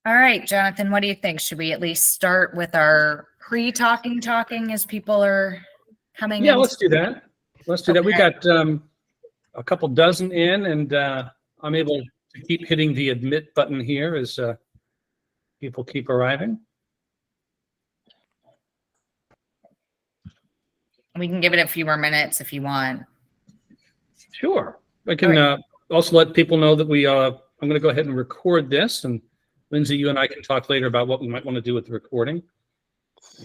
All right, Jonathan, what do you think? Should we at least start with our pre-talking as people are coming in? Yeah, let's do that. Let's do that. We got a couple dozen in, and I'm able to keep hitting the admit button here as people keep arriving. We can give it a few more minutes if you want. Sure. I can also let people know that I'm going to go ahead and record this, and Lindsay, you and I can talk later about what we might want to do with the recording.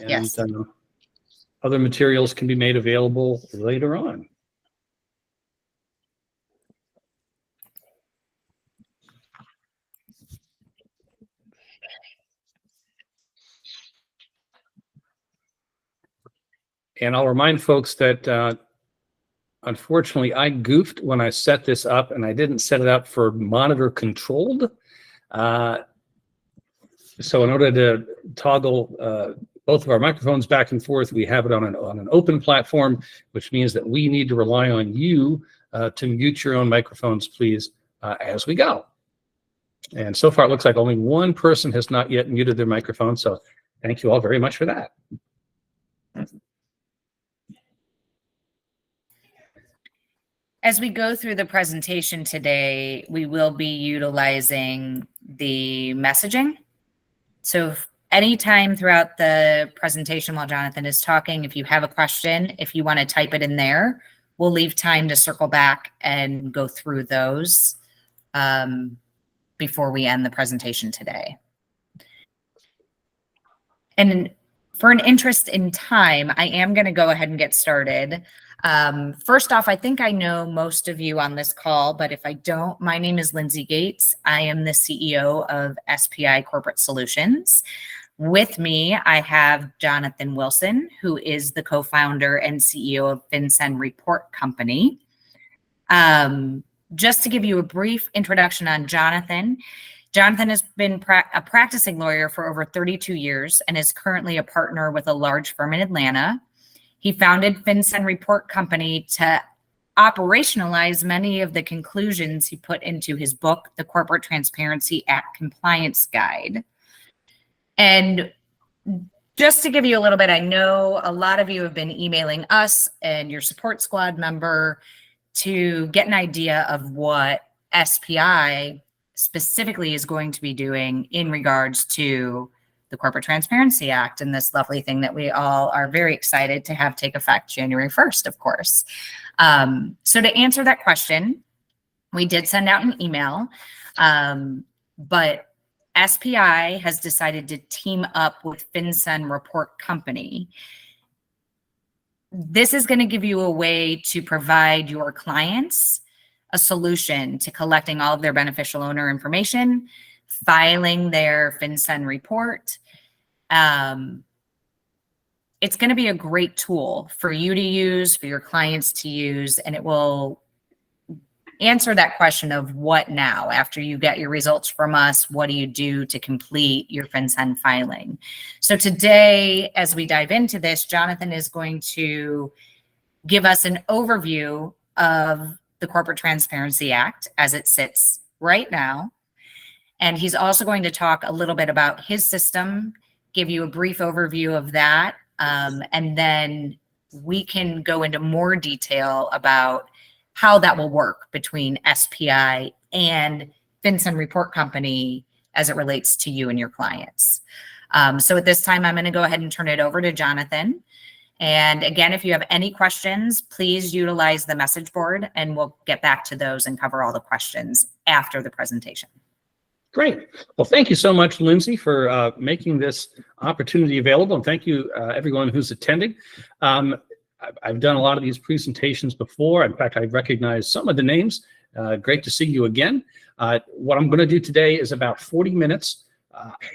And, yes. Other materials can be made available later on. And I'll remind folks that unfortunately I goofed when I set this up, and I didn't set it up for monitor controlled. So in order to toggle both of our microphones back and forth, we have it on an open platform, which means that we need to rely on you to mute your own microphones, please, as we go. And so far, it looks like only one person has not yet muted their microphone. So thank you all very much for that. As we go through the presentation today, we will be utilizing the messaging. So anytime throughout the presentation while Jonathan is talking, if you have a question, if you want to type it in there, we'll leave time to circle back and go through those before we end the presentation today. And for an interest in time, I am going to go ahead and get started. First off, I think I know most of you on this call, but if I don't, my name is Lindsay Gates. I am the CEO of SPI Corporate Solutions. With me, I have Jonathan Wilson, who is the co-founder and CEO of FinCEN Report Company. Just to give you a brief introduction on Jonathan, Jonathan has been a practicing lawyer for over 32 years and is currently a partner with a large firm in Atlanta. He founded FinCEN Report Company to operationalize many of the conclusions he put into his book, The Corporate Transparency Act Compliance Guide. And just to give you a little bit, I know a lot of you have been emailing us and your support squad member to get an idea of what SPI specifically is going to be doing in regards to the Corporate Transparency Act and this lovely thing that we all are very excited to have take effect January 1st, of course. So to answer that question, we did send out an email, but SPI has decided to team up with FinCEN Report Company. This is going to give you a way to provide your clients a solution to collecting all of their beneficial owner information, filing their FinCEN report. It's going to be a great tool for you to use, for your clients to use, and it will answer that question of what now? After you get your results from us, what do you do to complete your FinCEN filing? So today, as we dive into this, Jonathan is going to give us an overview of the Corporate Transparency Act as it sits right now. And he's also going to talk a little bit about his system, give you a brief overview of that, and then we can go into more detail about how that will work between SPI and FinCEN Report Company as it relates to you and your clients. So at this time, I'm going to go ahead and turn it over to Jonathan. And again, if you have any questions, please utilize the message board and we'll get back to those and cover all the questions after the presentation. Great. Well, thank you so much, Lindsay, for making this opportunity available. And thank you, everyone who's attending. I've done a lot of these presentations before. In fact, I recognize some of the names. Great to see you again. What I'm going to do today is about 40 minutes,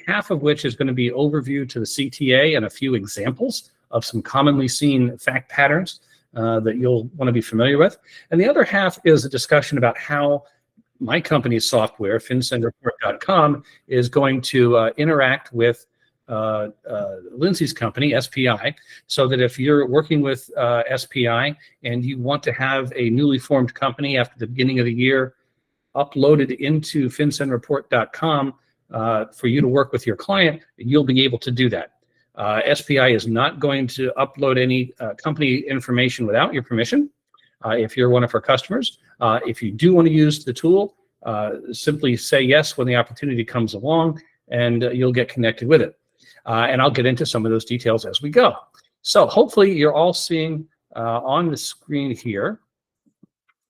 half of which is going to be overview to the CTA and a few examples of some commonly seen fact patterns that you'll want to be familiar with. And the other half is a discussion about how my company's software, FinCENReport.com, is going to interact with Lindsay's company, SPI, so that if you're working with SPI and you want to have a newly formed company after the beginning of the year uploaded into FinCENReport.com, for you to work with your client, you'll be able to do that. SPI is not going to upload any company information without your permission. If you're one of our customers, if you do want to use the tool, simply say yes when the opportunity comes along, and you'll get connected with it. And I'll get into some of those details as we go. So hopefully you're all seeing on the screen here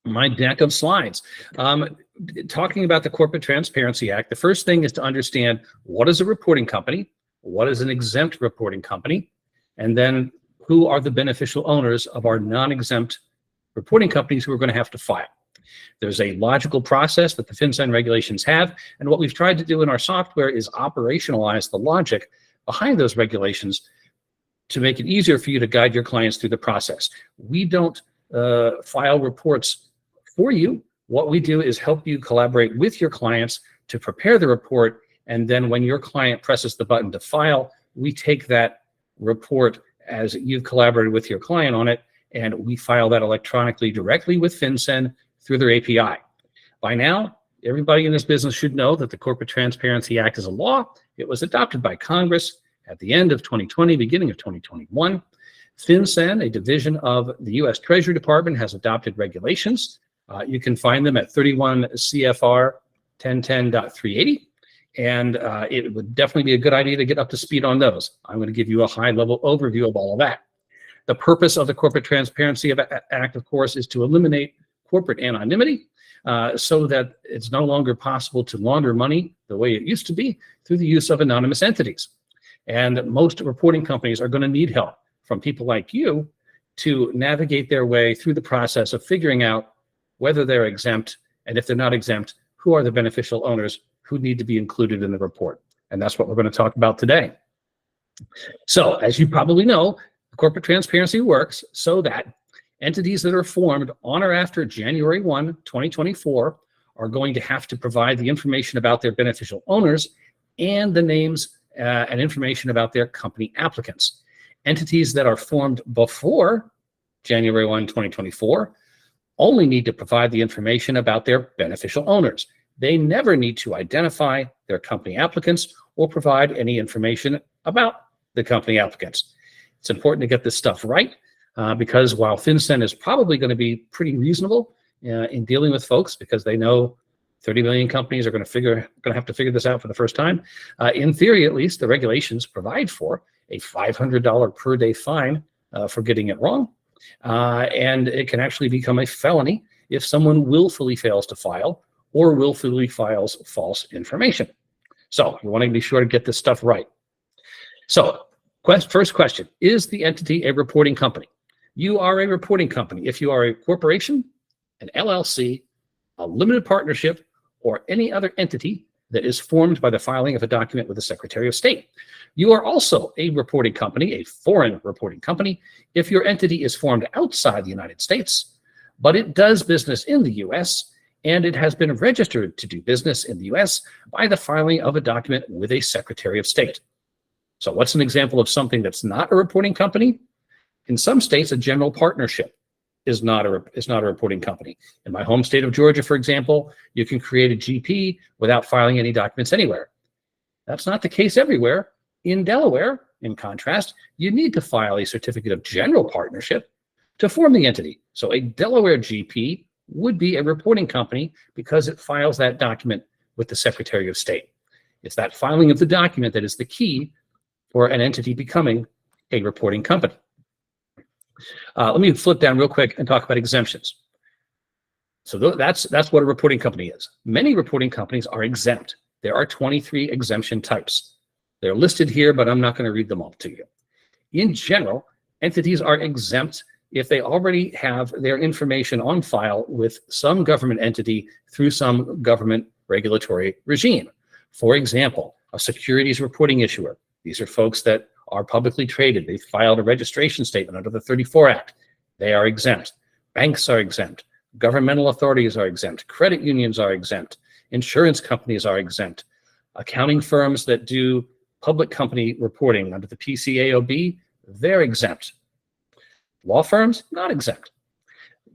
my deck of slides. Talking about the Corporate Transparency Act, the first thing is to understand what is a reporting company, what is an exempt reporting company, and then who are the beneficial owners of our non-exempt reporting companies who are going to have to file. There's a logical process that the FinCEN regulations have, and what we've tried to do in our software is operationalize the logic behind those regulations to make it easier for you to guide your clients through the process. We don't file reports for you. What we do is help you collaborate with your clients to prepare the report, and then when your client presses the button to file, we take that report as you've collaborated with your client on it, and we file that electronically directly with FinCEN through their API. By now, everybody in this business should know that the Corporate Transparency Act is a law. It was adopted by Congress at the end of 2020, beginning of 2021. FinCEN, a division of the U.S. Treasury Department, has adopted regulations. You can find them at 31 CFR 1010.380. And it would definitely be a good idea to get up to speed on those. I'm going to give you a high-level overview of all of that. The purpose of the Corporate Transparency Act, of course, is to eliminate corporate anonymity so that it's no longer possible to launder money the way it used to be through the use of anonymous entities. And most reporting companies are going to need help from people like you to navigate their way through the process of figuring out whether they're exempt, and if they're not exempt, who are the beneficial owners who need to be included in the report. And that's what we're going to talk about today. So, as you probably know, corporate transparency works so that entities that are formed on or after January 1, 2024 are going to have to provide the information about their beneficial owners and the names and information about their company applicants. Entities that are formed before January 1, 2024 only need to provide the information about their beneficial owners. They never need to identify their company applicants or provide any information about the company applicants. It's important to get this stuff right because while FinCEN is probably going to be pretty reasonable in dealing with folks because they know 30 million companies are going to have to figure this out for the first time. In theory, at least, the regulations provide for a $500 per day fine for getting it wrong. And it can actually become a felony if someone willfully fails to file or willfully files false information. So you want to be sure to get this stuff right. So first question, is the entity a reporting company? You are a reporting company if you are a corporation, an LLC, a limited partnership, or any other entity that is formed by the filing of a document with the Secretary of State. You are also a reporting company, a foreign reporting company, if your entity is formed outside the United States, but it does business in the U.S., and it has been registered to do business in the U.S. by the filing of a document with a Secretary of State. So what's an example of something that's not a reporting company? In some states, a general partnership is not a reporting company. In my home state of Georgia, for example, you can create a GP without filing any documents anywhere. That's not the case everywhere. In Delaware, in contrast, you need to file a certificate of general partnership to form the entity. So a Delaware GP would be a reporting company because it files that document with the Secretary of State. It's that filing of the document that is the key for an entity becoming a reporting company. Let me flip down real quick and talk about exemptions. So that's what a reporting company is. Many reporting companies are exempt. There are 23 exemption types. They're listed here, but I'm not going to read them all to you. In general, entities are exempt if they already have their information on file with some government entity through some government regulatory regime. For example, a securities reporting issuer. These are folks that are publicly traded. They filed a registration statement under the 34 Act. They are exempt. Banks are exempt. Governmental authorities are exempt. Credit unions are exempt. Insurance companies are exempt. Accounting firms that do public company reporting under the PCAOB, they're exempt. Law firms, not exempt.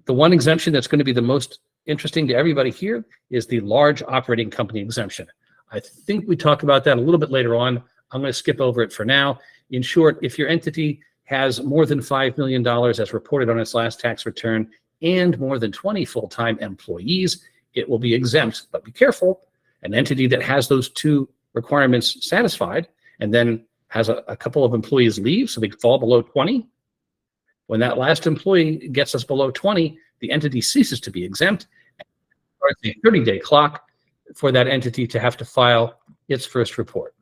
The one exemption that's going to be the most interesting to everybody here is the large operating company exemption. I think we talk about that a little bit later on. I'm going to skip over it for now. In short, if your entity has more than $5 million as reported on its last tax return and more than 20 full-time employees, it will be exempt. But be careful, an entity that has those two requirements satisfied and then has a couple of employees leave, so they fall below 20. When that last employee gets us below 20, the entity ceases to be exempt. Starts a 30-day clock for that entity to have to file its first report.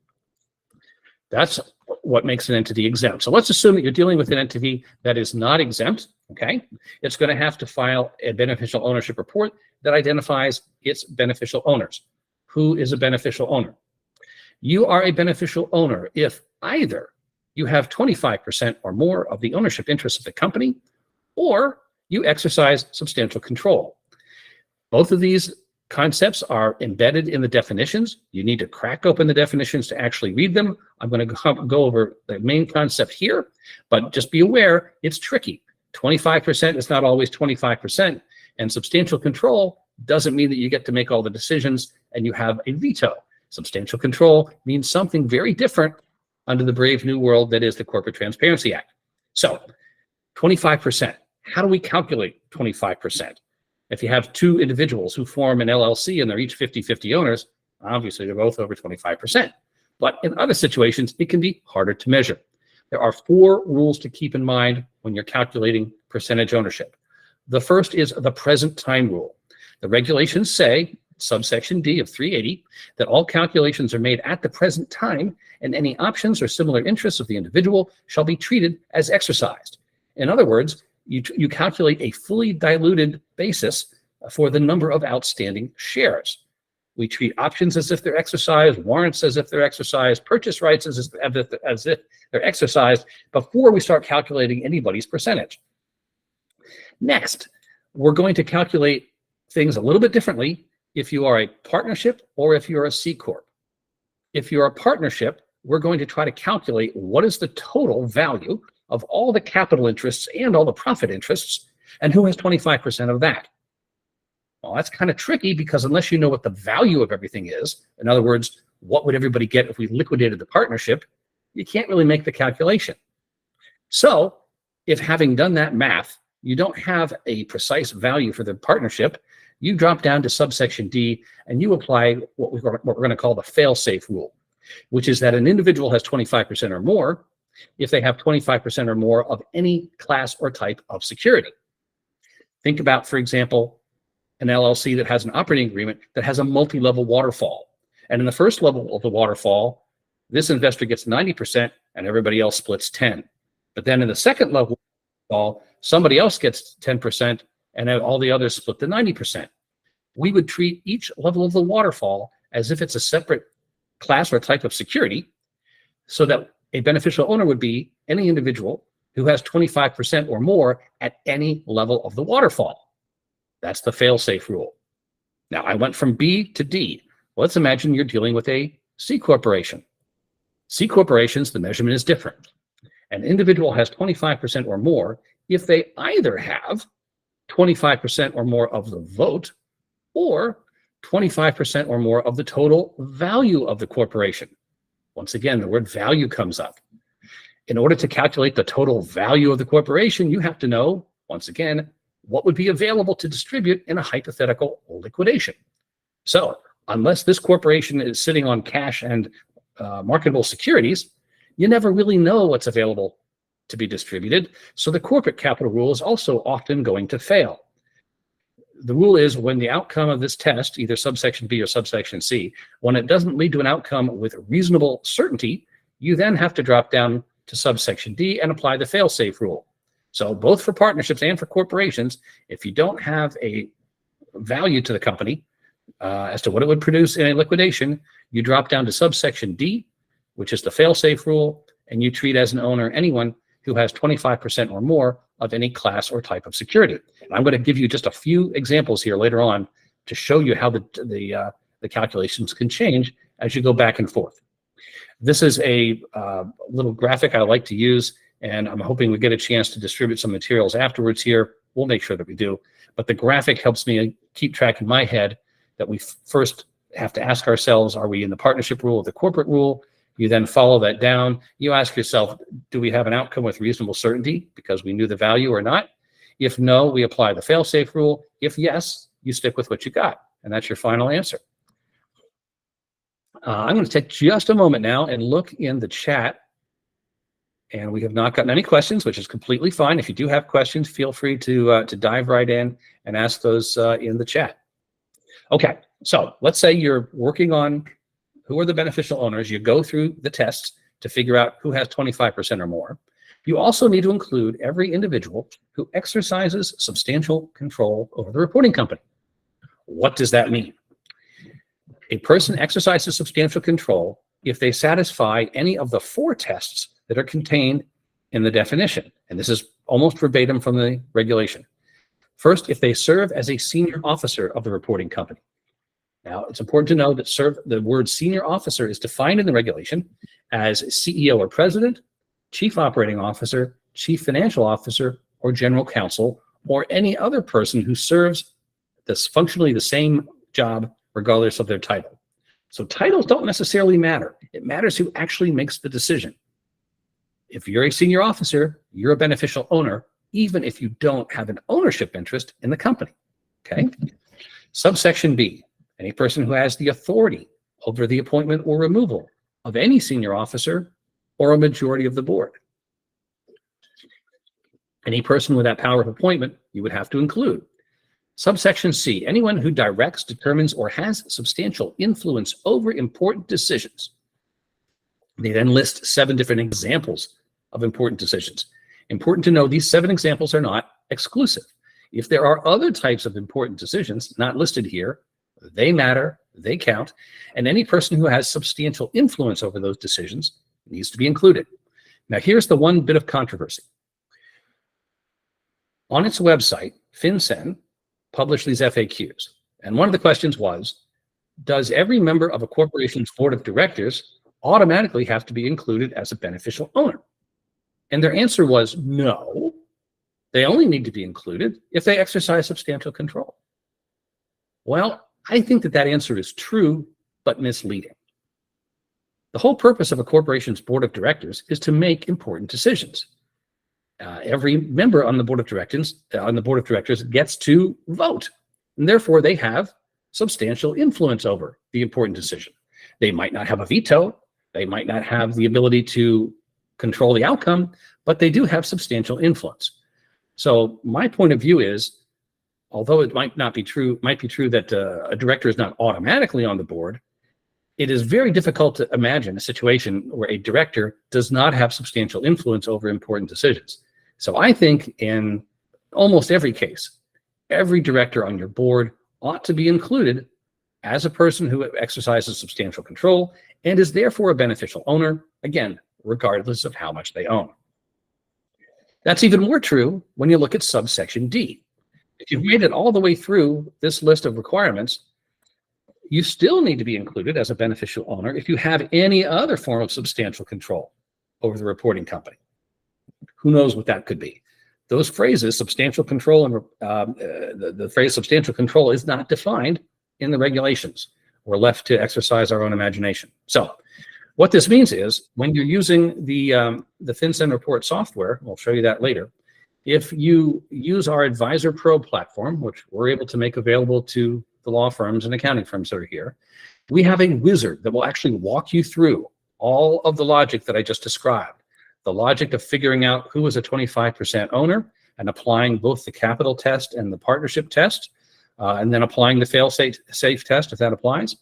That's what makes an entity exempt. So let's assume that you're dealing with an entity that is not exempt, okay? It's going to have to file a beneficial ownership report that identifies its beneficial owners. Who is a beneficial owner? You are a beneficial owner if either you have 25% or more of the ownership interest of the company, or you exercise substantial control. Both of these concepts are embedded in the definitions. You need to crack open the definitions to actually read them. I'm going to go over the main concept here, but just be aware it's tricky. 25% is not always 25%, and substantial control doesn't mean that you get to make all the decisions and you have a veto. Substantial control means something very different under the brave new world that is the Corporate Transparency Act. So 25%, how do we calculate 25%? If you have two individuals who form an LLC and they're each 50-50 owners, obviously they're both over 25%. But in other situations, it can be harder to measure. There are 4 rules to keep in mind when you're calculating percentage ownership. The first is the present time rule. The regulations say, subsection D of 380, that all calculations are made at the present time and any options or similar interests of the individual shall be treated as exercised. In other words, you calculate a fully diluted basis for the number of outstanding shares. We treat options as if they're exercised, warrants as if they're exercised, purchase rights as if they're exercised before we start calculating anybody's percentage. Next, we're going to calculate things a little bit differently if you are a partnership or if you're a C Corp. If you're a partnership, we're going to try to calculate what is the total value of all the capital interests and all the profit interests, and who has 25% of that. Well, that's kind of tricky because unless you know what the value of everything is, in other words, what would everybody get if we liquidated the partnership, you can't really make the calculation. So if having done that math, you don't have a precise value for the partnership, you drop down to subsection D and you apply what we're going to call the fail-safe rule, which is that an individual has 25% or more if they have 25% or more of any class or type of security. Think about, for example, an LLC that has an operating agreement that has a multi-level waterfall. And in the first level of the waterfall, this investor gets 90% and everybody else splits 10. But then in the second level waterfall, somebody else gets 10% and then all the others split the 90%. We would treat each level of the waterfall as if it's a separate class or type of security, so that a beneficial owner would be any individual who has 25% or more at any level of the waterfall. That's the fail-safe rule. Now, I went from B to D. Let's imagine you're dealing with a C corporation. C corporations, the measurement is different. An individual has 25% or more if they either have 25% or more of the vote or 25% or more of the total value of the corporation. Once again, the word value comes up. In order to calculate the total value of the corporation, you have to know, once again, what would be available to distribute in a hypothetical liquidation. So unless this corporation is sitting on cash and marketable securities, you never really know what's available to be distributed. So the corporate capital rule is also often going to fail. The rule is when the outcome of this test, either subsection B or subsection C, when it doesn't lead to an outcome with reasonable certainty, you then have to drop down to subsection D and apply the fail-safe rule. So both for partnerships and for corporations, if you don't have a value to the company as to what it would produce in a liquidation, you drop down to subsection D, which is the fail-safe rule, and you treat as an owner anyone who has 25% or more of any class or type of security. And I'm going to give you just a few examples here later on to show you how the calculations can change as you go back and forth. This is a little graphic I like to use, and I'm hoping we get a chance to distribute some materials afterwards here. We'll make sure that we do. But the graphic helps me keep track in my head that we first have to ask ourselves, are we in the partnership rule or the corporate rule? You then follow that down. You ask yourself, do we have an outcome with reasonable certainty because we knew the value or not? If no, we apply the fail-safe rule. If yes, you stick with what you got. And that's your final answer. I'm going to take just a moment now and look in the chat. And we have not gotten any questions, which is completely fine. If you do have questions, feel free to dive right in and ask those in the chat. Okay, so let's say you're working on who are the beneficial owners. You go through the tests to figure out who has 25% or more. You also need to include every individual who exercises substantial control over the reporting company. What does that mean? A person exercises substantial control if they satisfy any of the 4 tests that are contained in the definition. And this is almost verbatim from the regulation. First, if they serve as a senior officer of the reporting company. Now, it's important to know that the word senior officer is defined in the regulation as CEO or president, chief operating officer, chief financial officer, or general counsel, or any other person who serves functionally the same job regardless of their title. So titles don't necessarily matter. It matters who actually makes the decision. If you're a senior officer, you're a beneficial owner, even if you don't have an ownership interest in the company, okay? Subsection B, any person who has the authority over the appointment or removal of any senior officer or a majority of the board. Any person with that power of appointment, you would have to include. Subsection C, anyone who directs, determines, or has substantial influence over important decisions. They then list 7 different examples of important decisions. Important to know, these 7 examples are not exclusive. If there are other types of important decisions not listed here, they matter, they count, and any person who has substantial influence over those decisions needs to be included. Now, here's the one bit of controversy. On its website, FinCEN published these FAQs, and one of the questions was, does every member of a corporation's board of directors automatically have to be included as a beneficial owner? And their answer was no. They only need to be included if they exercise substantial control. Well, I think that answer is true, but misleading. The whole purpose of a corporation's board of directors is to make important decisions. Every member on the board of directors gets to vote, and therefore they have substantial influence over the important decision. They might not have a veto, they might not have the ability to control the outcome, but they do have substantial influence. So my point of view is, although it might be true that a director is not automatically on the board, it is very difficult to imagine a situation where a director does not have substantial influence over important decisions. So I think in almost every case, every director on your board ought to be included as a person who exercises substantial control and is therefore a beneficial owner, again, regardless of how much they own. That's even more true when you look at subsection D. If you've made it all the way through this list of requirements, you still need to be included as a beneficial owner if you have any other form of substantial control over the reporting company. Who knows what that could be? Those phrases, substantial control, and the phrase substantial control is not defined in the regulations. We're left to exercise our own imagination. So what this means is when you're using the FinCEN Report software, we'll show you that later, if you use our Advisor Pro platform, which we're able to make available to the law firms and accounting firms that are here, we have a wizard that will actually walk you through all of the logic that I just described. The logic of figuring out who is a 25% owner and applying both the capital test and the partnership test, and then applying the fail-safe test if that applies,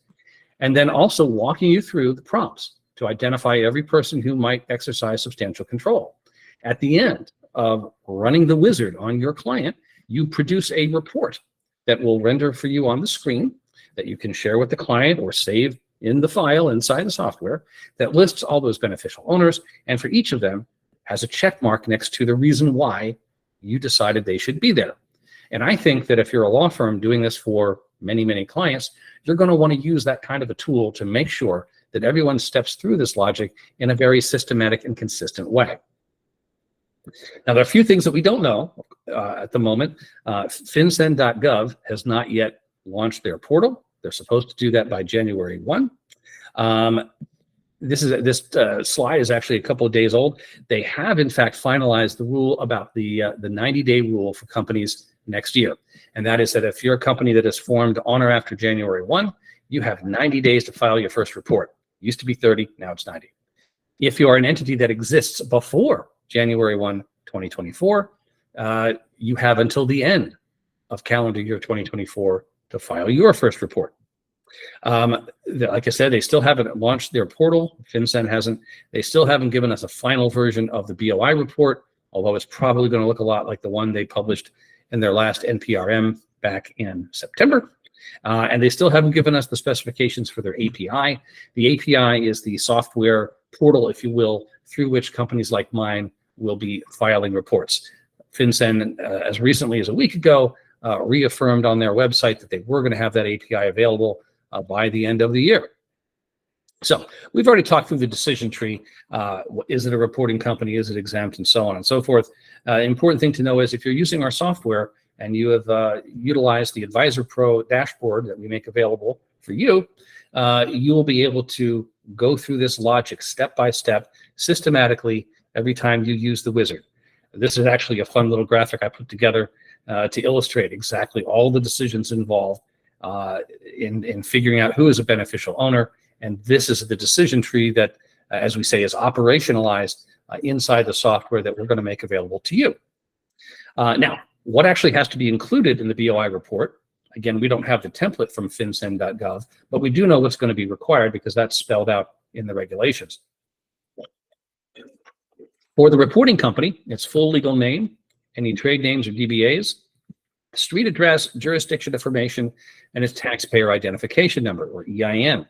and then also walking you through the prompts to identify every person who might exercise substantial control. At the end of running the wizard on your client, you produce a report that will render for you on the screen that you can share with the client or save in the file inside the software that lists all those beneficial owners, and for each of them has a check mark next to the reason why you decided they should be there. And I think that if you're a law firm doing this for many, many clients, you're going to want to use that kind of a tool to make sure that everyone steps through this logic in a very systematic and consistent way. Now, there are a few things that we don't know at the moment. FinCEN.gov has not yet launched their portal. They're supposed to do that by January 1. This slide is actually a couple of days old. They have, in fact, finalized the rule about the 90-day rule for companies next year. And that is that if you're a company that is formed on or after January 1, you have 90 days to file your first report. It used to be 30, now it's 90. If you are an entity that exists before January 1, 2024, you have until the end of calendar year 2024 to file your first report. Like I said, they still haven't launched their portal. FinCEN hasn't. They still haven't given us a final version of the BOI report, although it's probably going to look a lot like the one they published in their last NPRM back in September. And they still haven't given us the specifications for their API. The API is the software portal, if you will, through which companies like mine will be filing reports. FinCEN, as recently as a week ago, reaffirmed on their website that they were going to have that API available by the end of the year. So we've already talked through the decision tree. Is it a reporting company? Is it exempt? And so on and so forth. Important thing to know is if you're using our software and you have utilized the Advisor Pro dashboard that we make available for you, you will be able to go through this logic step by step, systematically, every time you use the wizard. This is actually a fun little graphic I put together to illustrate exactly all the decisions involved in figuring out who is a beneficial owner. And this is the decision tree that, as we say, is operationalized inside the software that we're going to make available to you. Now, what actually has to be included in the BOI report? Again, we don't have the template from fincen.gov, but we do know what's going to be required because that's spelled out in the regulations. For the reporting company, its full legal name, any trade names or DBAs, street address, jurisdiction information, and its taxpayer identification number, or EIN.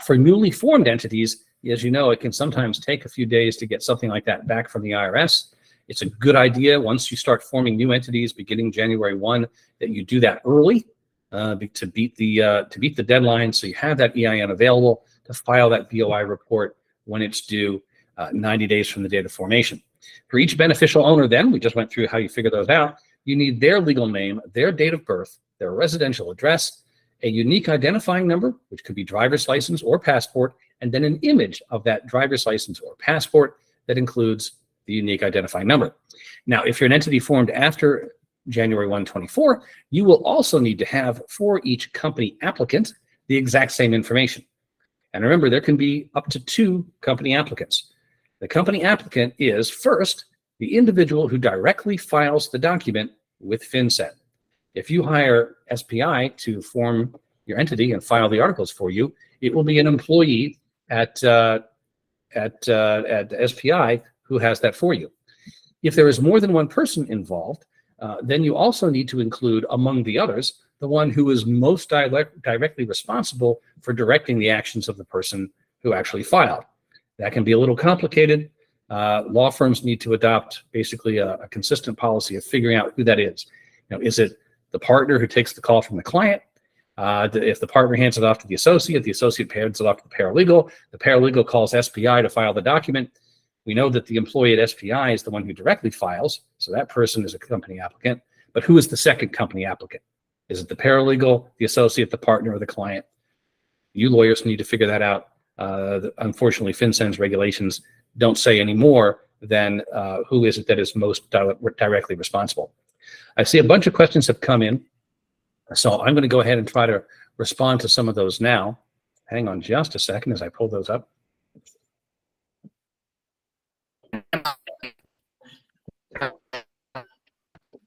For newly formed entities, as you know, it can sometimes take a few days to get something like that back from the IRS. It's a good idea once you start forming new entities beginning January 1 that you do that early to beat the deadline, so you have that EIN available to file that BOI report when it's due 90 days from the date of formation. For each beneficial owner, then, we just went through how you figure those out. You need their legal name, their date of birth, their residential address, a unique identifying number, which could be driver's license or passport, and then an image of that driver's license or passport that includes the unique identifying number. Now, if you're an entity formed after January 1, 2024, you will also need to have for each company applicant the exact same information. And remember, there can be up to 2 company applicants. The company applicant is, first, the individual who directly files the document with FinCEN. If you hire SPI to form your entity and file the articles for you, it will be an employee at SPI who has that for you. If there is more than one person involved, then you also need to include, among the others, the one who is most directly responsible for directing the actions of the person who actually filed. That can be a little complicated. Law firms need to adopt basically a consistent policy of figuring out who that is. Is it the partner who takes the call from the client? If the partner hands it off to the associate hands it off to the paralegal calls SPI to file the document. We know that the employee at SPI is the one who directly files, so that person is a company applicant. But who is the second company applicant? Is it the paralegal, the associate, the partner, or the client? You lawyers need to figure that out. Unfortunately, FinCEN's regulations don't say any more than who is it that is most directly responsible. I see a bunch of questions have come in, so I'm going to go ahead and try to respond to some of those now. Hang on just a second as I pull those up.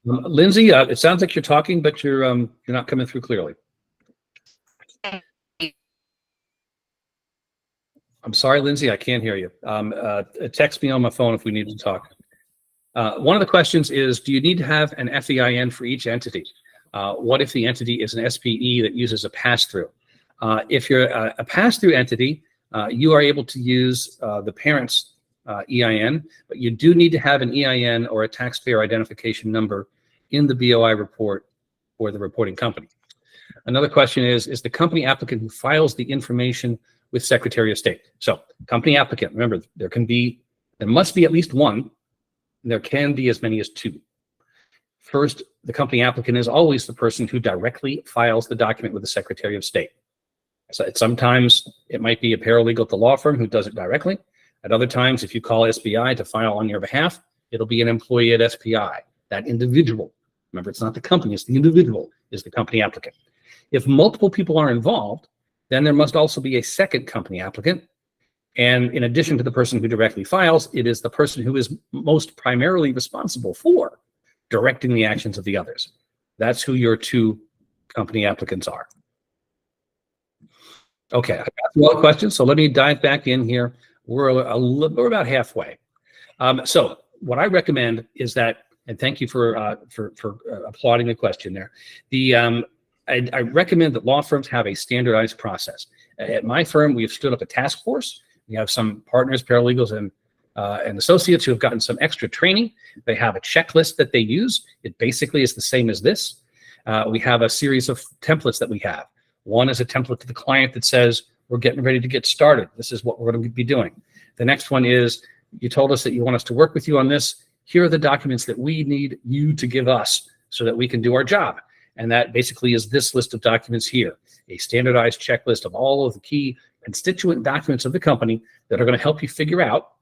Lindsay, it sounds like you're talking, but you're not coming through clearly. I'm sorry, Lindsay, I can't hear you. Text me on my phone if we need to talk. One of the questions is, do you need to have an FEIN for each entity? What if the entity is an SPE that uses a pass-through? If you're a pass-through entity, you are able to use the parent's EIN, but you do need to have an EIN or a taxpayer identification number in the BOI report for the reporting company. Another question is the company applicant who files the information with Secretary of State. So company applicant, remember, there must be at least one. There can be as many as 2. First, the company applicant is always the person who directly files the document with the Secretary of State. So sometimes it might be a paralegal at the law firm who does it directly. At other times, if you call SPI to file on your behalf, it'll be an employee at SPI. That individual, remember, it's not the company, it's the individual, is the company applicant. If multiple people are involved, then there must also be a second company applicant. And in addition to the person who directly files, it is the person who is most primarily responsible for directing the actions of the others. That's who your two company applicants are. Okay, I've got some more questions, so let me dive back in here. We're about halfway. So what I recommend is that, and thank you for applauding the question there. I recommend that law firms have a standardized process. At my firm, we have stood up a task force. We have some partners, paralegals, and associates who have gotten some extra training. They have a checklist that they use. It basically is the same as this. We have a series of templates that we have. One is a template to the client that says, we're getting ready to get started. This is what we're going to be doing. The next one is, you told us that you want us to work with you on this. Here are the documents that we need you to give us so that we can do our job. And that basically is this list of documents here, a standardized checklist of all of the key constituent documents of the company that are going to help you figure out,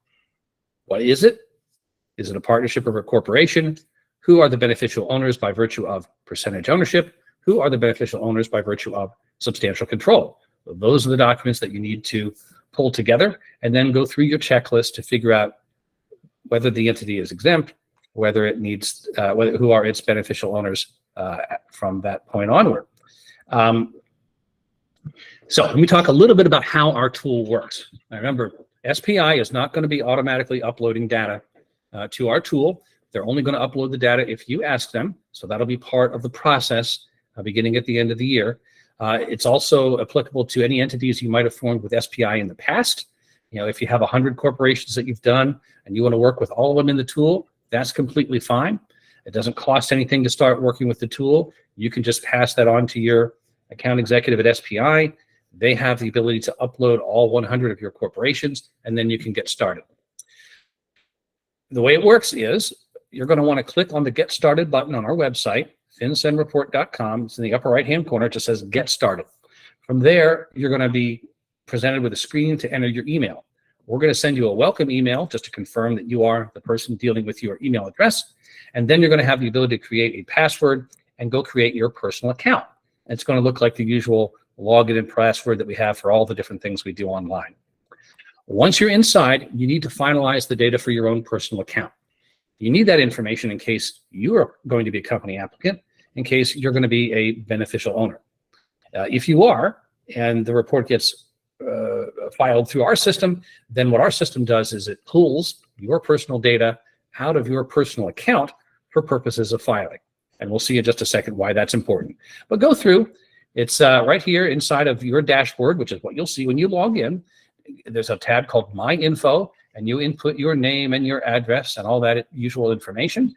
what is it? Is it a partnership or a corporation? Who are the beneficial owners by virtue of percentage ownership? Who are the beneficial owners by virtue of substantial control? So those are the documents that you need to pull together and then go through your checklist to figure out whether the entity is exempt, whether it needs, who are its beneficial owners from that point onward. So let me talk a little bit about how our tool works. Now remember, SPI is not going to be automatically uploading data to our tool. They're only going to upload the data if you ask them. So that'll be part of the process beginning at the end of the year. It's also applicable to any entities you might have formed with SPI in the past. You know, if you have 100 corporations that you've done and you want to work with all of them in the tool, that's completely fine. It doesn't cost anything to start working with the tool. You can just pass that on to your account executive at SPI. They have the ability to upload all 100 of your corporations, and then you can get started. The way it works is you're going to want to click on the Get Started button on our website, FinCENReport.com. It's in the upper right-hand corner. It just says Get Started. From there, you're going to be presented with a screen to enter your email. We're going to send you a welcome email just to confirm that you are the person dealing with your email address. And then you're going to have the ability to create a password and go create your personal account. And it's going to look like the usual login and password that we have for all the different things we do online. Once you're inside, you need to finalize the data for your own personal account. You need that information in case you are going to be a company applicant, in case you're going to be a beneficial owner. If you are, and the report gets filed through our system, then what our system does is it pulls your personal data out of your personal account for purposes of filing. And we'll see in just a second why that's important. But go through. It's right here inside of your dashboard, which is what you'll see when you log in. There's a tab called My Info, and you input your name and your address and all that usual information.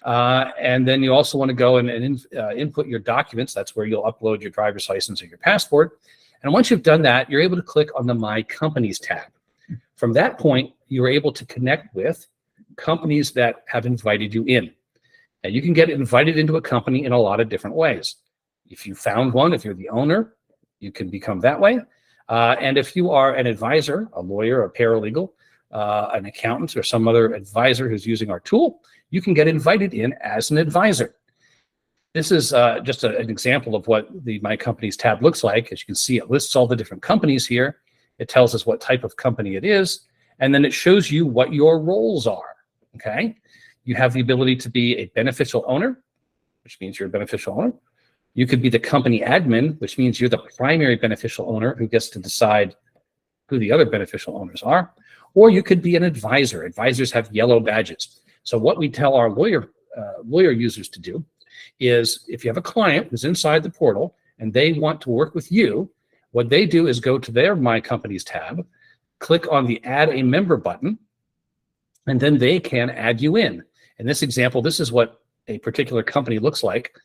And then you also want to go and input your documents. That's where you'll upload your driver's license or your passport. And once you've done that, you're able to click on the My Companies tab. From that point, you're able to connect with companies that have invited you in. And you can get invited into a company in a lot of different ways. If you found one, if you're the owner, you can become that way. And if you are an advisor, a lawyer, a paralegal, an accountant, or some other advisor who's using our tool, you can get invited in as an advisor. This is just an example of what the My Companies tab looks like. As you can see, it lists all the different companies here. It tells us what type of company it is, and then it shows you what your roles are, okay? You have the ability to be a beneficial owner, which means you're a beneficial owner. You could be the company admin, which means you're the primary beneficial owner who gets to decide who the other beneficial owners are. Or you could be an advisor. Advisors have yellow badges. So what we tell our lawyer users to do is, if you have a client who's inside the portal and they want to work with you, what they do is go to their My Companies tab, click on the Add a Member button, and then they can add you in. In this example, this is what a particular company looks like.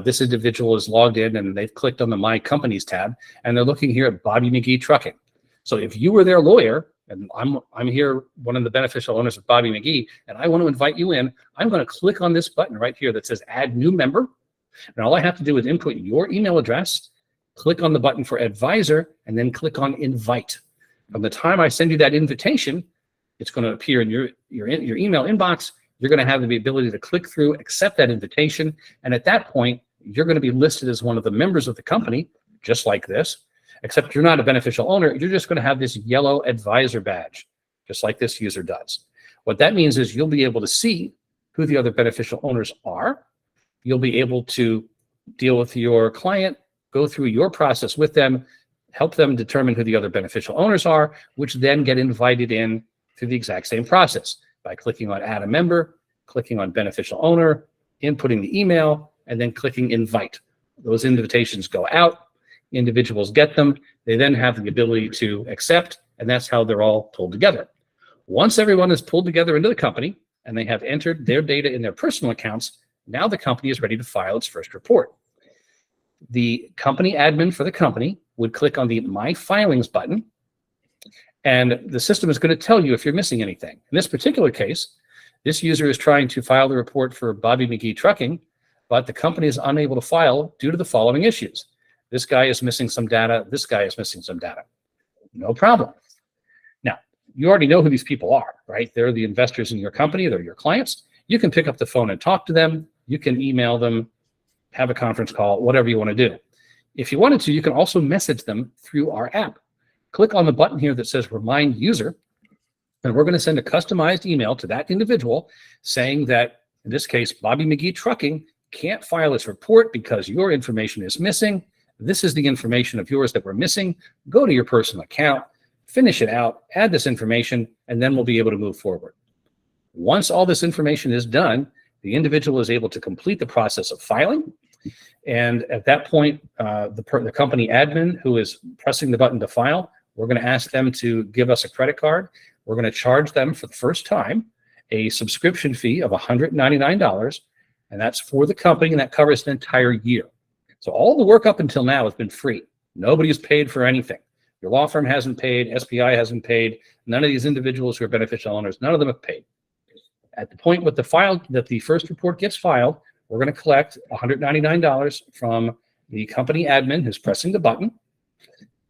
This individual is logged in and they've clicked on the My Companies tab, and they're looking here at Bobby McGee Trucking. So if you were their lawyer and I'm here, one of the beneficial owners of Bobby McGee, and I want to invite you in, I'm going to click on this button right here that says Add New Member. And all I have to do is input your email address, click on the button for Advisor, and then click on Invite. From the time I send you that invitation, it's going to appear in your email inbox. You're going to have the ability to click through, accept that invitation, and at that point, you're going to be listed as one of the members of the company, just like this, except you're not a beneficial owner. You're just going to have this yellow advisor badge, just like this user does. What that means is you'll be able to see who the other beneficial owners are. You'll be able to deal with your client, go through your process with them, help them determine who the other beneficial owners are, which then get invited in through the exact same process by clicking on Add a Member, clicking on Beneficial Owner, inputting the email, and then clicking Invite. Those invitations go out, individuals get them, they then have the ability to accept, and that's how they're all pulled together. Once everyone is pulled together into the company and they have entered their data in their personal accounts, now the company is ready to file its first report. The company admin for the company would click on the My Filings button, and the system is going to tell you if you're missing anything. In this particular case, this user is trying to file the report for Bobby McGee Trucking, but the company is unable to file due to the following issues. This guy is missing some data. This guy is missing some data. No problem. Now, you already know who these people are, right? They're the investors in your company. They're your clients. You can pick up the phone and talk to them. You can email them, have a conference call, whatever you want to do. If you wanted to, you can also message them through our app. Click on the button here that says Remind User, and we're going to send a customized email to that individual saying that, in this case, Bobby McGee Trucking can't file its report because your information is missing. This is the information of yours that we're missing. Go to your personal account, finish it out, add this information, and then we'll be able to move forward. Once all this information is done, the individual is able to complete the process of filing. And at that point, the company admin who is pressing the button to file, we're going to ask them to give us a credit card. We're going to charge them for the first time a subscription fee of $199, and that's for the company, and that covers an entire year. So all the work up until now has been free. Nobody has paid for anything. Your law firm hasn't paid, SPI hasn't paid, none of these individuals who are beneficial owners, none of them have paid. At the point with the first report gets filed, we're going to collect $199 from the company admin who's pressing the button.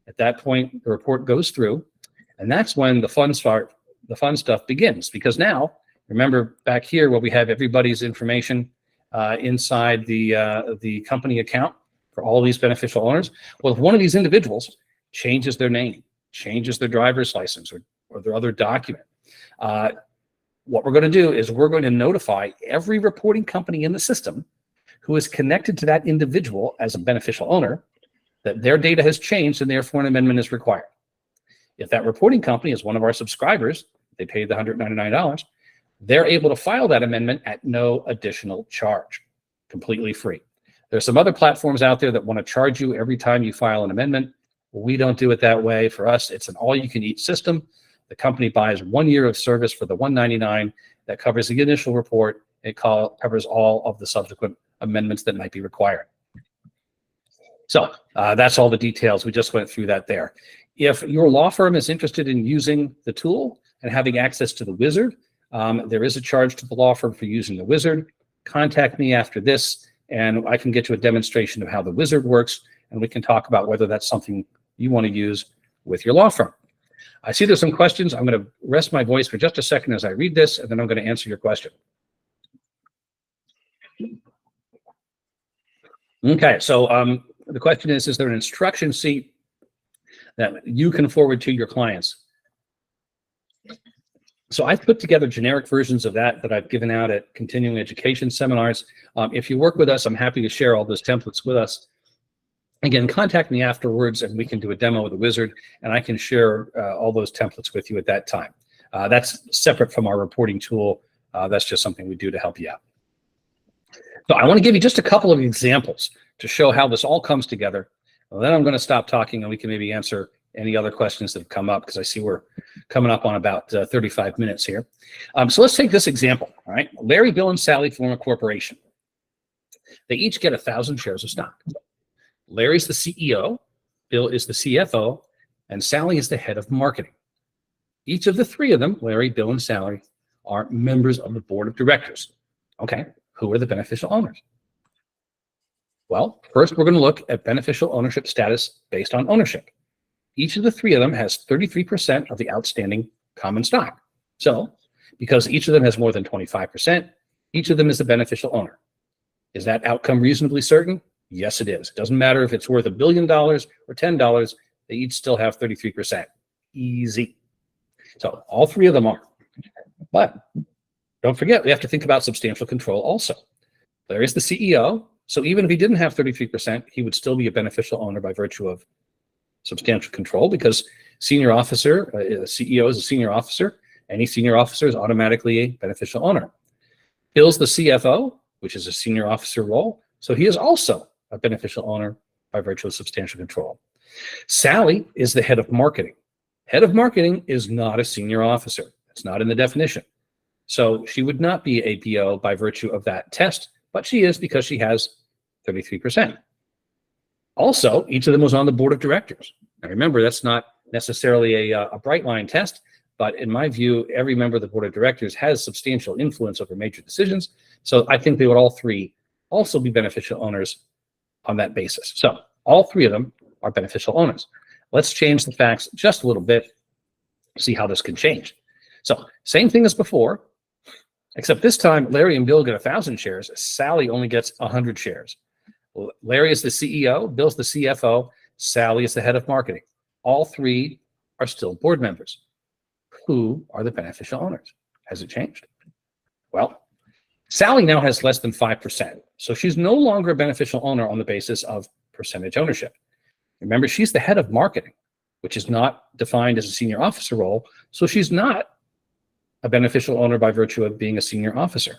At that point, the report goes through, and that's when the fun stuff begins. Because now, remember back here where we have everybody's information inside the company account for all these beneficial owners. Well, if one of these individuals changes their name, changes their driver's license or their other document, what we're going to do is we're going to notify every reporting company in the system who is connected to that individual as a beneficial owner that their data has changed and therefore an amendment is required. If that reporting company is one of our subscribers, they paid the $199, they're able to file that amendment at no additional charge, completely free. There's some other platforms out there that want to charge you every time you file an amendment. We don't do it that way. For us, it's an all-you-can-eat system. The company buys 1 year of service for the $199 that covers the initial report. It covers all of the subsequent amendments that might be required. So that's all the details. We just went through that there. If your law firm is interested in using the tool and having access to the wizard, there is a charge to the law firm for using the wizard. Contact me after this, and I can get you a demonstration of how the wizard works, and we can talk about whether that's something you want to use with your law firm. I see there's some questions. I'm going to rest my voice for just a second as I read this, and then I'm going to answer your question. Okay, so the question is there an instruction sheet that you can forward to your clients? So I've put together generic versions of that I've given out at continuing education seminars. If you work with us, I'm happy to share all those templates with us. Again, contact me afterwards and we can do a demo with the wizard, and I can share all those templates with you at that time. That's separate from our reporting tool. That's just something we do to help you out. So I want to give you just a couple of examples to show how this all comes together. Well, then I'm going to stop talking and we can maybe answer any other questions that have come up, because I see we're coming up on about 35 minutes here. So let's take this example, all right? Larry, Bill, and Sally form a corporation. They each get 1,000 shares of stock. Larry's the CEO, Bill is the CFO, and Sally is the head of marketing. Each of the three of them, Larry, Bill, and Sally, are members of the board of directors. Okay, who are the beneficial owners? Well, first we're going to look at beneficial ownership status based on ownership. Each of the three of them has 33% of the outstanding common stock. So, because each of them has more than 25%, each of them is the beneficial owner. Is that outcome reasonably certain? Yes, it is. It doesn't matter if it's worth $1 billion or $10, they each still have 33%. Easy. So all three of them are. But don't forget, we have to think about substantial control also. Larry's the CEO, so even if he didn't have 33%, he would still be a beneficial owner by virtue of substantial control, because senior officer, CEO is a senior officer. Any senior officer is automatically a beneficial owner. Bill's the CFO, which is a senior officer role, so he is also a beneficial owner by virtue of substantial control. Sally is the head of marketing. Head of marketing is not a senior officer. It's not in the definition. So she would not be a BO by virtue of that test, but she is because she has 33%. Also, each of them was on the board of directors. Now remember, that's not necessarily a bright line test, but in my view, every member of the board of directors has substantial influence over major decisions. So I think they would all three also be beneficial owners on that basis. So all three of them are beneficial owners. Let's change the facts just a little bit, see how this can change. So same thing as before, except this time Larry and Bill get 1,000 shares. Sally only gets 100 shares. Larry is the CEO, Bill's the CFO, Sally is the head of marketing. All three are still board members. Who are the beneficial owners? Has it changed? Well, Sally now has less than 5%. So she's no longer a beneficial owner on the basis of percentage ownership. Remember, she's the head of marketing, which is not defined as a senior officer role. So she's not a beneficial owner by virtue of being a senior officer.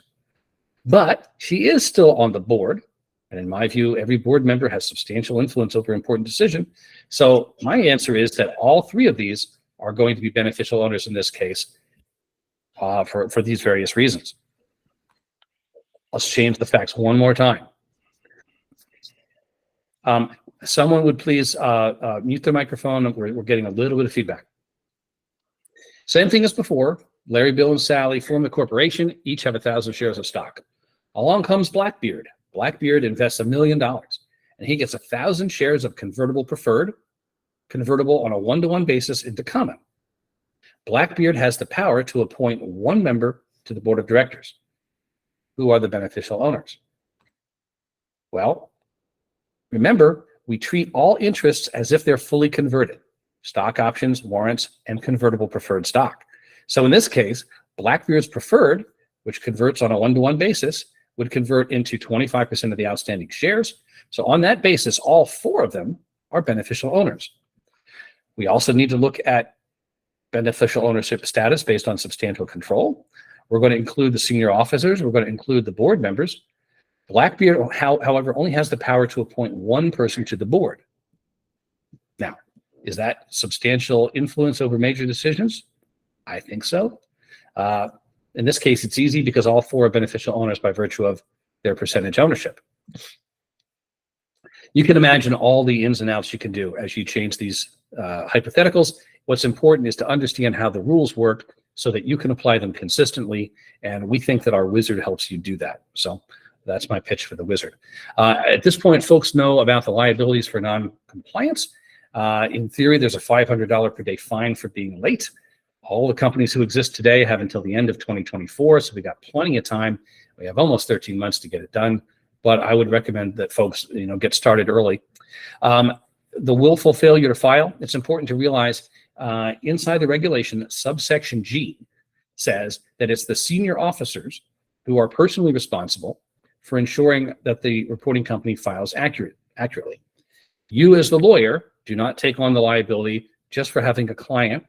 But she is still on the board. And in my view, every board member has substantial influence over important decision. So my answer is that all three of these are going to be beneficial owners in this case for these various reasons. Let's change the facts one more time. Someone would please mute their microphone. We're getting a little bit of feedback. Same thing as before. Larry, Bill, and Sally form the corporation, each have 1,000 shares of stock. Along comes Blackbeard. Blackbeard invests $1 million, and he gets 1,000 shares of convertible preferred, convertible on a 1-to-1 basis into common. Blackbeard has the power to appoint one member to the board of directors. Who are the beneficial owners? Well, remember, we treat all interests as if they're fully converted: stock options, warrants, and convertible preferred stock. So in this case, Blackbeard's preferred, which converts on a 1-to-1 basis, would convert into 25% of the outstanding shares. So on that basis, all four of them are beneficial owners. We also need to look at beneficial ownership status based on substantial control. We're going to include the senior officers. We're going to include the board members. Blackbeard, however, only has the power to appoint one person to the board. Now, is that substantial influence over major decisions? I think so. In this case, it's easy because all four are beneficial owners by virtue of their percentage ownership. You can imagine all the ins and outs you can do as you change these hypotheticals. What's important is to understand how the rules work so that you can apply them consistently, and we think that our wizard helps you do that. So that's my pitch for the wizard. At this point, folks know about the liabilities for non-compliance. In theory, there's a $500 per day fine for being late. All the companies who exist today have until the end of 2024, so we got plenty of time. We have almost 13 months to get it done, but I would recommend that folks, get started early. The willful failure to file, it's important to realize inside the regulation, subsection G says that it's the senior officers who are personally responsible for ensuring that the reporting company files accurately. You as the lawyer do not take on the liability just for having a client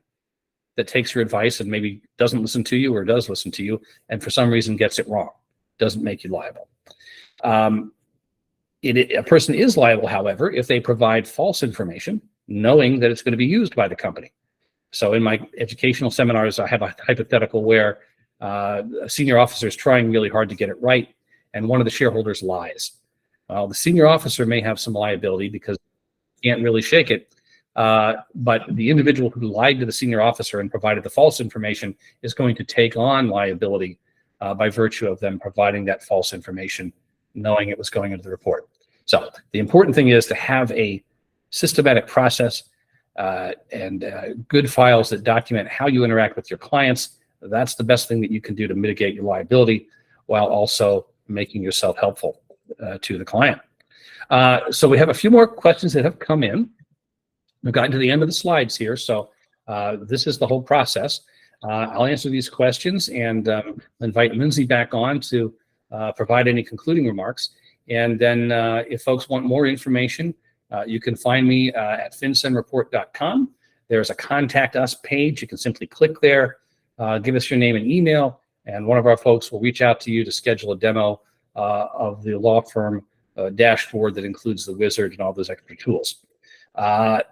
that takes your advice and maybe doesn't listen to you or does listen to you and for some reason gets it wrong. Doesn't make you liable. A person is liable, however, if they provide false information, knowing that it's going to be used by the company. So in my educational seminars, I have a hypothetical where a senior officer is trying really hard to get it right, and one of the shareholders lies. Well, the senior officer may have some liability because he can't really shake it, But the individual who lied to the senior officer and provided the false information is going to take on liability by virtue of them providing that false information, knowing it was going into the report. So the important thing is to have a systematic process and good files that document how you interact with your clients. That's the best thing that you can do to mitigate your liability while also making yourself helpful to the client. So we have a few more questions that have come in. We've gotten to the end of the slides here, so this is the whole process. I'll answer these questions and invite Lindsay back on to provide any concluding remarks. And then if folks want more information, you can find me at FinCENReport.com. There's a contact us page. You can simply click there, give us your name and email, and one of our folks will reach out to you to schedule a demo of the law firm dashboard that includes the wizard and all those extra tools.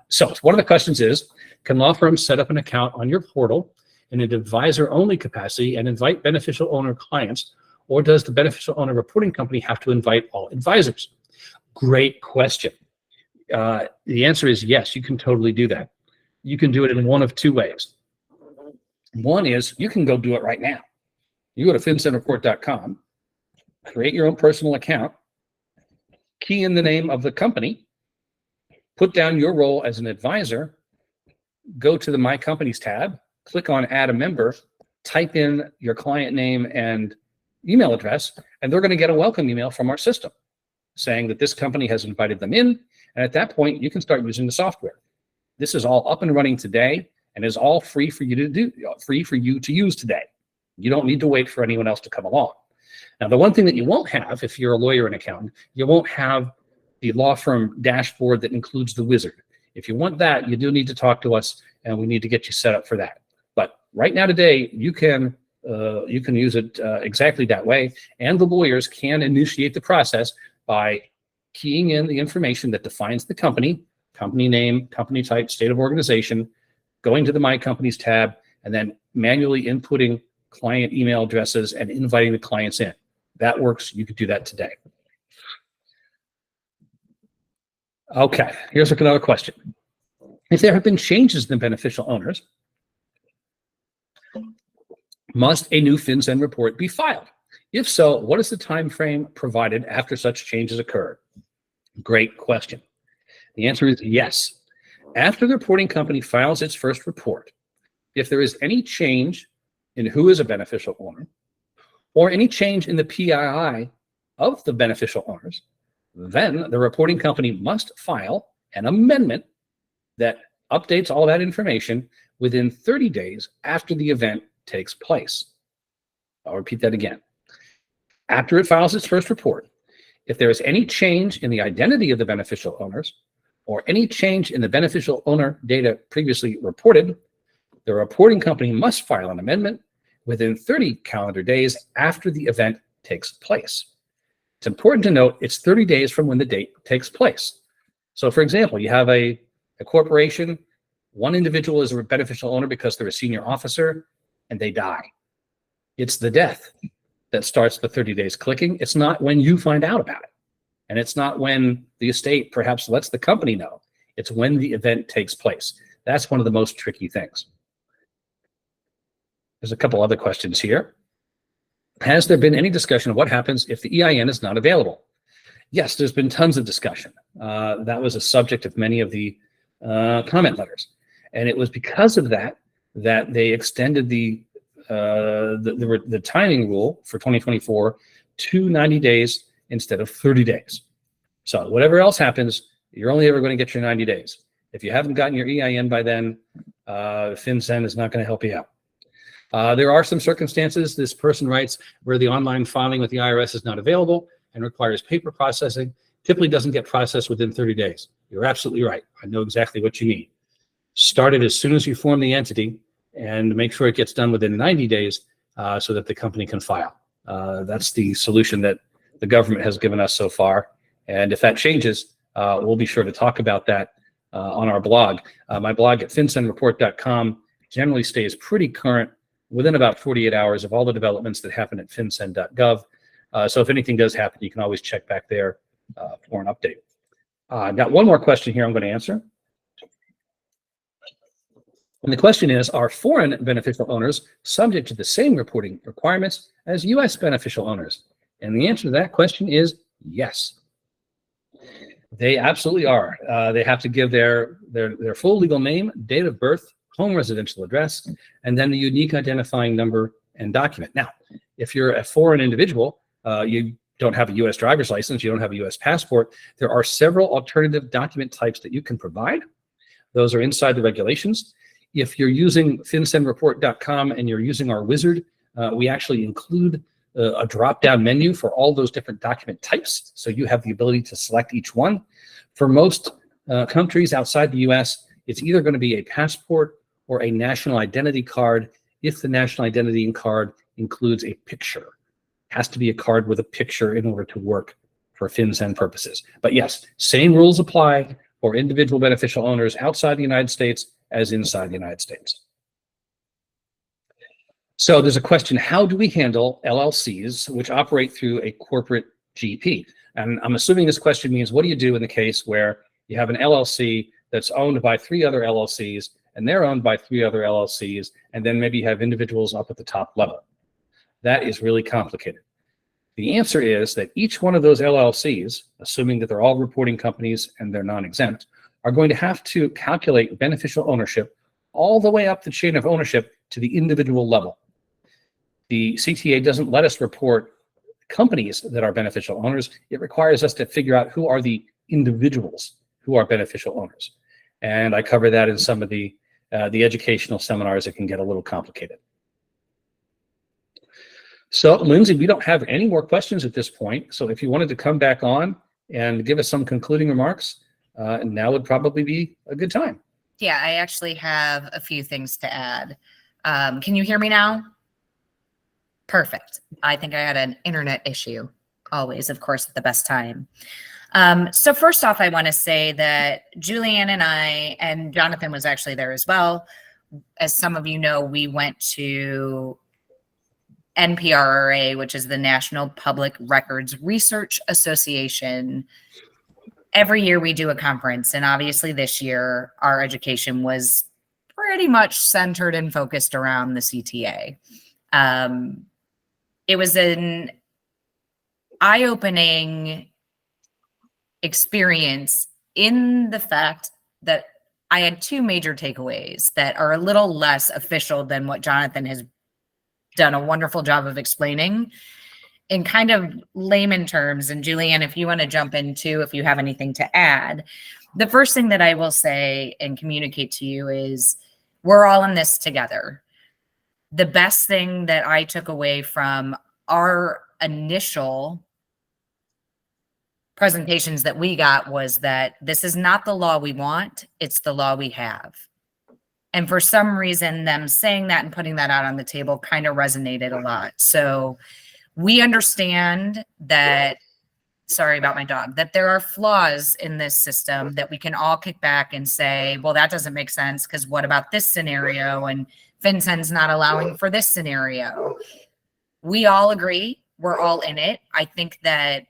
So one of the questions is, can law firms set up an account on your portal in an advisor-only capacity and invite beneficial owner clients, or does the beneficial owner reporting company have to invite all advisors? Great question. The answer is yes, you can totally do that. You can do it in one of two ways. One is you can go do it right now. You go to FinCENReport.com, create your own personal account, key in the name of the company, put down your role as an advisor, go to the My Companies tab, click on Add a Member, type in your client name and email address, and they're going to get a welcome email from our system saying that this company has invited them in. And at that point, you can start using the software. This is all up and running today and is all free for you to do, free for you to use today. You don't need to wait for anyone else to come along. Now, the one thing that you won't have if you're a lawyer and accountant, you won't have the law firm dashboard that includes the wizard. If you want that, you do need to talk to us, and we need to get you set up for that. But right now today, you can use it exactly that way, and the lawyers can initiate the process by keying in the information that defines the company, company name, company type, state of organization, going to the My Companies tab, and then manually inputting client email addresses and inviting the clients in. That works. You could do that today. Okay, here's another question. If there have been changes in the beneficial owners, must a new FinCEN report be filed? If so, what is the time frame provided after such changes occur? Great question. The answer is yes. After the reporting company files its first report, if there is any change in who is a beneficial owner, or any change in the PII of the beneficial owners, then the reporting company must file an amendment that updates all that information within 30 days after the event takes place. I'll repeat that again. After it files its first report, if there is any change in the identity of the beneficial owners or any change in the beneficial owner data previously reported, the reporting company must file an amendment within 30 calendar days after the event takes place. It's important to note it's 30 days from when the date takes place. So for example, you have a corporation, one individual is a beneficial owner because they're a senior officer and they die. It's the death that starts the 30 days clicking. It's not when you find out about it. And it's not when the estate perhaps lets the company know. It's when the event takes place. That's one of the most tricky things. There's a couple other questions here. Has there been any discussion of what happens if the EIN is not available? Yes, there's been tons of discussion. That was a subject of many of the comment letters. And it was because of that that they extended the timing rule for 2024 to 90 days instead of 30 days. So whatever else happens, you're only ever going to get your 90 days. If you haven't gotten your EIN by then, FinCEN is not going to help you out. There are some circumstances, this person writes, where the online filing with the IRS is not available and requires paper processing, typically doesn't get processed within 30 days. You're absolutely right. I know exactly what you mean. Start it as soon as you form the entity and make sure it gets done within 90 days so that the company can file. That's the solution that the government has given us so far. And if that changes, we'll be sure to talk about that on our blog. My blog at FinCENReport.com generally stays pretty current within about 48 hours of all the developments that happen at FinCEN.gov. So if anything does happen, you can always check back there for an update. I've got one more question here I'm going to answer. And the question is, are foreign beneficial owners subject to the same reporting requirements as U.S. beneficial owners? And the answer to that question is yes. They absolutely are. They have to give their full legal name, date of birth, home residential address, and then the unique identifying number and document. Now, if you're a foreign individual, you don't have a U.S. driver's license, you don't have a U.S. passport, there are several alternative document types that you can provide. Those are inside the regulations. If you're using FinCENReport.com and you're using our wizard, we actually include a drop-down menu for all those different document types. So you have the ability to select each one. For most countries outside the US, it's either going to be a passport or a national identity card if the national identity card includes a picture. It has to be a card with a picture in order to work for FinCEN purposes. But yes, same rules apply for individual beneficial owners outside the United States as inside the United States. So there's a question, how do we handle LLCs which operate through a corporate GP? And I'm assuming this question means, what do you do in the case where you have an LLC that's owned by 3 other LLCs and they're owned by 3 other LLCs, and then maybe you have individuals up at the top level? That is really complicated. The answer is that each one of those LLCs, assuming that they're all reporting companies and they're non-exempt, are going to have to calculate beneficial ownership all the way up the chain of ownership to the individual level. The CTA doesn't let us report companies that are beneficial owners. It requires us to figure out who are the individuals who are beneficial owners. And I cover that in some of the educational seminars that can get a little complicated. So, Lindsay, we don't have any more questions at this point. So if you wanted to come back on and give us some concluding remarks, now would probably be a good time. Yeah, I actually have a few things to add. Can you hear me now? Perfect. I think I had an internet issue, always, of course, at the best time. So first off, I want to say that Julianne and I, and Jonathan was actually there as well. As some of you know, we went to NPRRA, which is the National Public Records Research Association. Every year we do a conference, and obviously this year our education was pretty much centered and focused around the CTA. It was an eye-opening experience in the fact that I had 2 major takeaways that are a little less official than what Jonathan has done a wonderful job of explaining in kind of layman terms. And Julianne, if you want to jump in too, if you have anything to add. The first thing that I will say and communicate to you is we're all in this together. The best thing that I took away from our initial presentations that we got was that this is not the law we want, it's the law we have. And for some reason, them saying that and putting that out on the table kind of resonated a lot. So we understand that, sorry about my dog, that there are flaws in this system that we can all kick back and say, well, that doesn't make sense because what about this scenario? And FinCEN's not allowing for this scenario. We all agree. We're all in it. I think that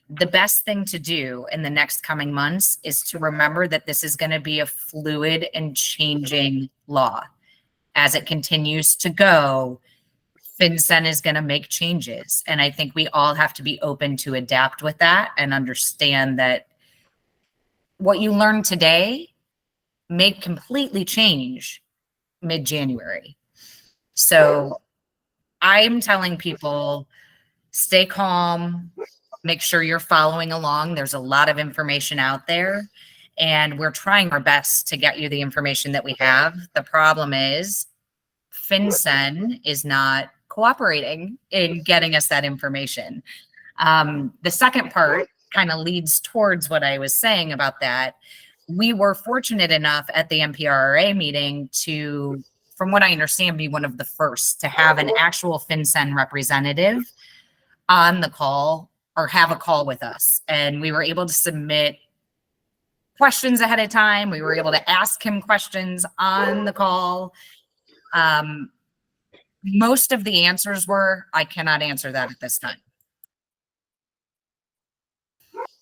the best thing to do in the next coming months is to remember that this is going to be a fluid and changing law. As it continues to go, FinCEN is going to make changes. And I think we all have to be open to adapt with that and understand that what you learn today may completely change mid-January. So I'm telling people, stay calm, make sure you're following along. There's a lot of information out there, and we're trying our best to get you the information that we have. The problem is FinCEN is not cooperating in getting us that information. The second part kind of leads towards what I was saying about that. We were fortunate enough at the NPRRA meeting to, from what I understand, be one of the first to have an actual FinCEN representative on the call or have a call with us. And we were able to submit questions ahead of time. We were able to ask him questions on the call. Most of the answers were, I cannot answer that at this time.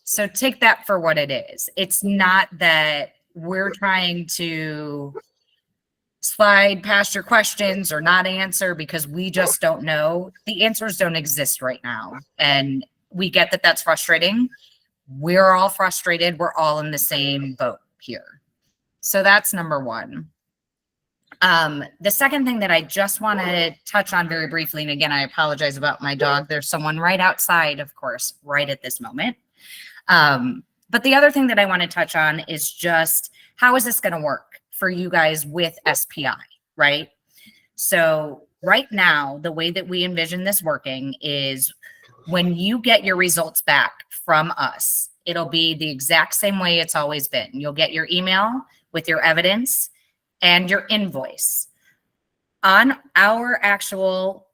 So take that for what it is. It's not that we're trying to slide past your questions or not answer because we just don't know. The answers don't exist right now. And we get that that's frustrating. We're all frustrated. We're all in the same boat here. So that's number one. The second thing that I just want to touch on very briefly, and again, I apologize about my dog. There's someone right outside, of course, right at this moment. But the other thing that I want to touch on is just how is this going to work for you guys with SPI, right? So right now, the way that we envision this working is when you get your results back from us, it'll be the exact same way it's always been. You'll get your email with your evidence and your invoice. On our actual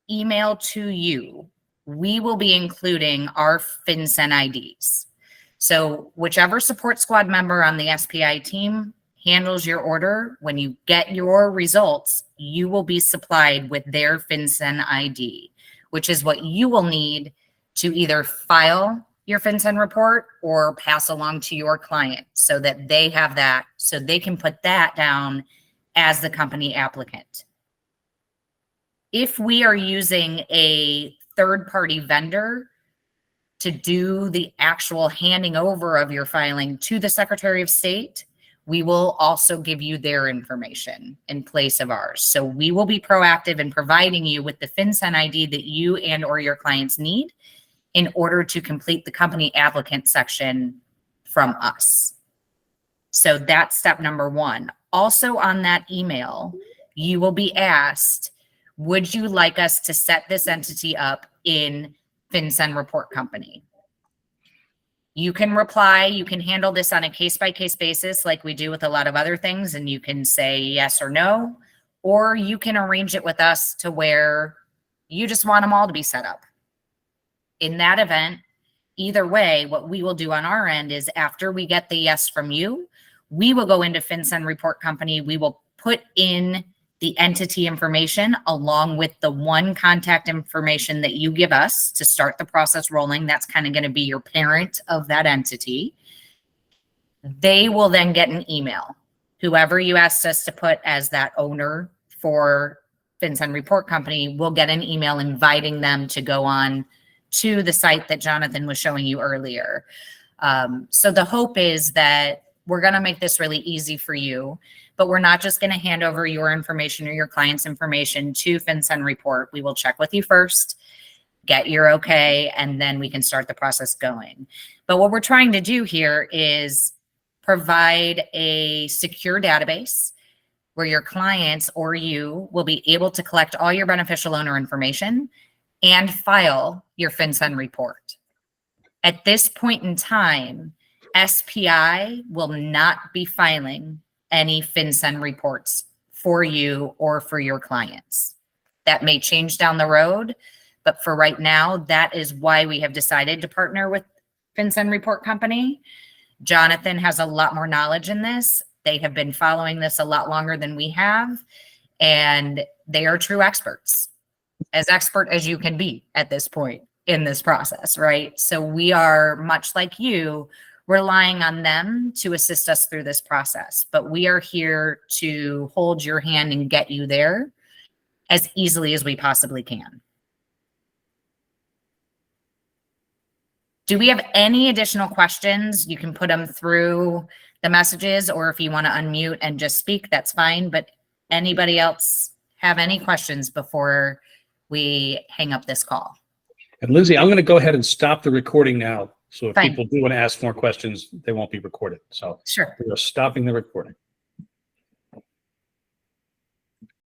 email to you, we will be including our FinCEN IDs. So whichever support squad member on the SPI team handles your order, when you get your results, you will be supplied with their FinCEN ID, which is what you will need to either file your FinCEN report or pass along to your client so that they have that, so they can put that down as the company applicant. If we are using a third-party vendor to do the actual handing over of your filing to the Secretary of State, we will also give you their information in place of ours. So we will be proactive in providing you with the FinCEN ID that you and or your clients need in order to complete the company applicant section from us. So that's step number one. Also on that email, you will be asked, would you like us to set this entity up in FinCEN Report Company? You can reply, you can handle this on a case-by-case basis like we do with a lot of other things, and you can say yes or no, or you can arrange it with us to where you just want them all to be set up. In that event, either way, what we will do on our end is after we get the yes from you, we will go into FinCEN Report Company. We will put in the entity information along with the one contact information that you give us to start the process rolling. That's kind of going to be your parent of that entity. They will then get an email. Whoever you asked us to put as that owner for FinCEN Report Company will get an email inviting them to go on to the site that Jonathan was showing you earlier. So the hope is that we're going to make this really easy for you, but we're not just going to hand over your information or your client's information to FinCEN Report. We will check with you first, get your okay, and then we can start the process going. But what we're trying to do here is provide a secure database where your clients or you will be able to collect all your beneficial owner information and file your FinCEN report. At this point in time, SPI will not be filing any FinCEN reports for you or for your clients. That may change down the road, but for right now, that is why we have decided to partner with FinCEN Report Company. Jonathan has a lot more knowledge in this. They have been following this a lot longer than we have, and they are true experts. As expert as you can be at this point in this process, right? So we are, much like you, relying on them to assist us through this process. But we are here to hold your hand and get you there as easily as we possibly can. Do we have any additional questions? You can put them through the messages, or if you want to unmute and just speak, that's fine. But anybody else have any questions before we hang up this call? And Lindsay, I'm going to go ahead and stop the recording now. So if Fine. people do want to ask more questions, they won't be recorded. So Sure. we are stopping the recording.